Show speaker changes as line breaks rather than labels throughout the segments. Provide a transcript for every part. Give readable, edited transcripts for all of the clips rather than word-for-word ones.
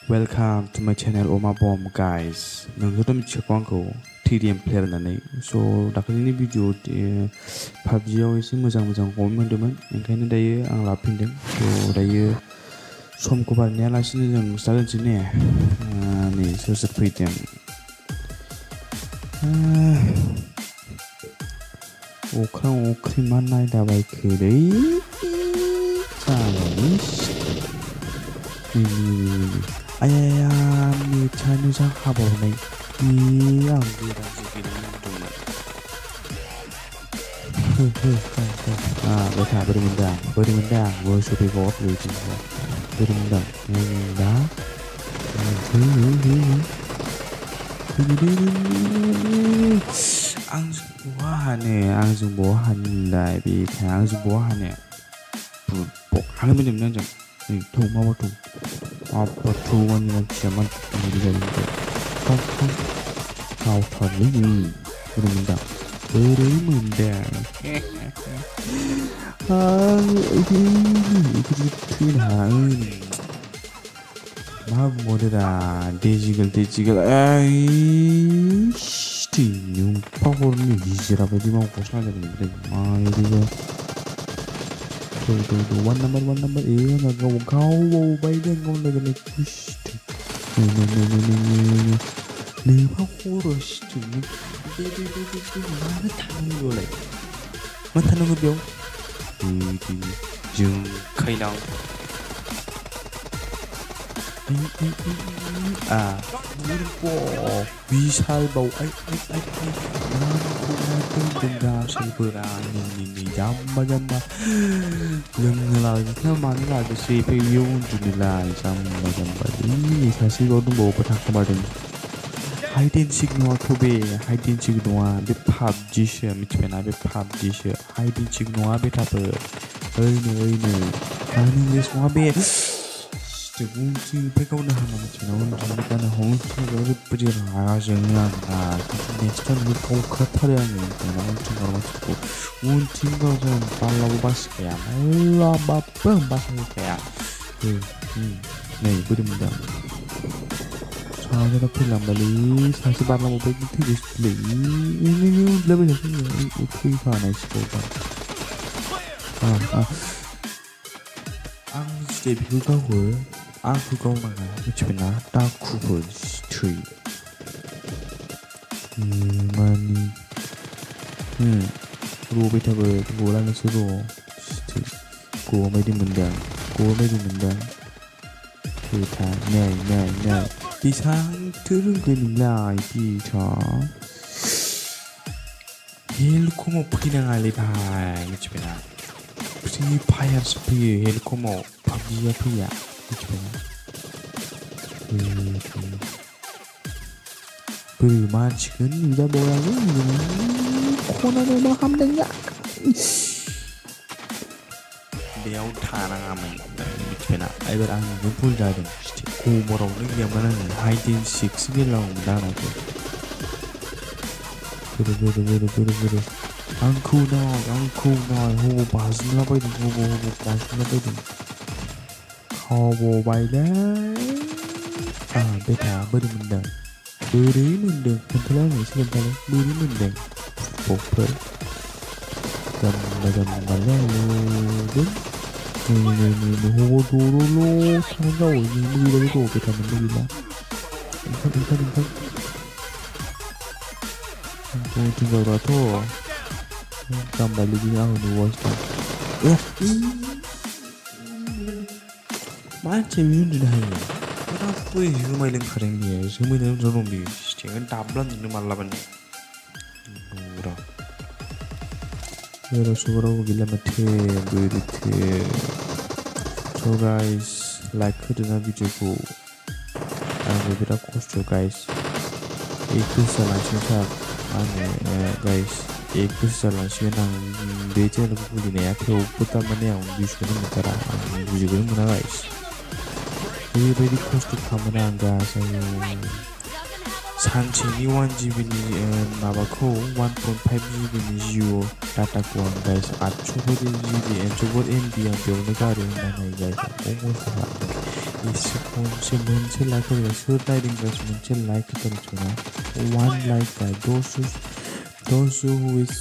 Welcome to my channel Oma Bomb guys. नोंसोरथ' मिथिखागौ आंखौ TDM player होननानै दाखालिनि भिडिअ PUBG-आव एसे मोजां कमेन्ट मोन्दोंमोन ओंखायनो दायो आं लाफिनदों दायो समखौ बारनायालासिनो जों स्टार्ट होनोसै ने नै सोर फैदों अख्रां अख्रि मा नायदाबायखोलै जानायनि आया नेटआनो जा हाबावनाय आं गोदानसो गेलेनो लुबैदोंमोन बोरै मोनदां मोसौफैगौ बोरै मोनदां दा आंजों बहा हानोलाय बेखाय आंजों बहा हानो हानो मोनदोंमोन आंजों नै थौ माबा थौ apa tuan yang siaman ini dari kau ini bermenda itu maaf modera digital nyumpah orang ini siapa di mau kosan dari mana tuh one number kau bay dan kau lagi naik nih horus tuh mana tangan gue lagi mana tangan gue biong jeng kailang bisa bau jamba yang lagi mana lagi sih peyung junilah jamba ini kasih kau tuh bawa petang kemarin hide and seek noa kobe hide and seek noa be PUBG sih macam be PUBG sih hide and seek noa be apa ini semua be Bunci pekau dah nama macam mana karena hongsi kalau berjalan jangan next time kau kata yang ini karena hongsi kalau macam bunci kau jangan palau bas kayak malah bapa bas kayak nih beri muda soalnya tapi lambali saya sebarang mau pergi tu display ini lebih dari itu mana sih ang step juga gue aku kau mana macam mana tak kubur street mani gue beta berbulan seru street gue mai dimendang kita nyai pisang turun gelang kita hil kau mau pergi dengan lepai macam mana Free Fire sepi hil kau mau PUBG apa ya bermancing udah bawa kona nama hamdanya dia utara ngamen macam ay berang ngumpul jadi kumurau ni yang mana hide and seek bilang dah nanti buru angku na ho basin lah pai tu kau bay dah beta beri mendang kental ni sebentar beri mendang popper dan malam dun ni ho dulu lo sangat ini beri tu beta mendang lah ingat aku tinggal ratu kembali di aku watch macam ini dah ya kenapa semua yang kering dia semua yang dorong dia jangan tablan ini malah benda murah ya suara gila mati so guys like dengan video ku aku berapa cost guys itu salah satu guys itu salah satu yang beca lagu kuliah aku putar mana yang bisa mencara juga mana guys very close to kamera angga saya 산책이 1GB니 나바코 1.5GB니 지오 dataku guys at 2GB and 2GB MB yang belum negara mana guys एसे खनसे मोनसे like होबाय सोर नायदों guys मोनसे like होथार जोंना 1 like guys those who will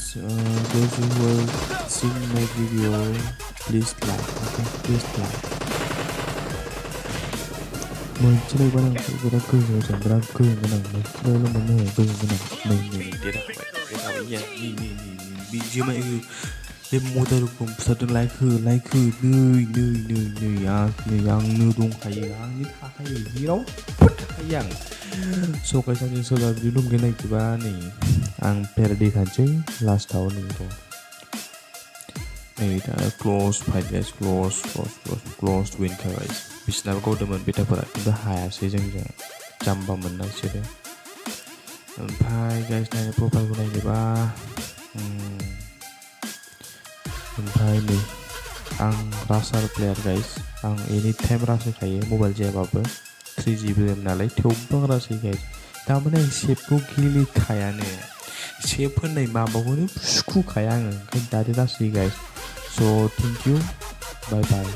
see my video please like okay please like मोनसे like बानायनांगौ बिराद गोजोन जों बिराद गोजोन गोनां मोनसेल' मोननो होयो गोजोन गोनां नै देरहाबाय बिदिमाय बे मदारुखौ बुथारदों लाइक हो नै आंनो दंखायो आंनि थाखायो जेरावबो थाखायो आं स' गाइस आंनि सोरबा बिदि दंनो नागिरबा नै आं पेरडि खानोसै लास्टआव नै दा क्ल'ज फाइट गाइस क्ल'ज विनखाय गाइस बिसिनाबो गावदोंमोन बेटाफोरा खिन्थु हायासै जोंजों जाम्बा मोनना बिसोरो ओमफ्राय गाइस नायनो प्रफाइलखौ नायनोबा ओमफ्राय नै आं रासार प्लेयार गाइस आं एनि टाइम रास होखायो मबाइल जायाबाबो 3GB रेम नालाय थेवबो आं रास होयो गाइस थारमाने आं सेफखौ गेलेखायानो सेफ होननाय माबाखौनो सुखुखाया आङो ओंखायनो दादो रास होयो गाइस स' थेंक इउ बाय बाय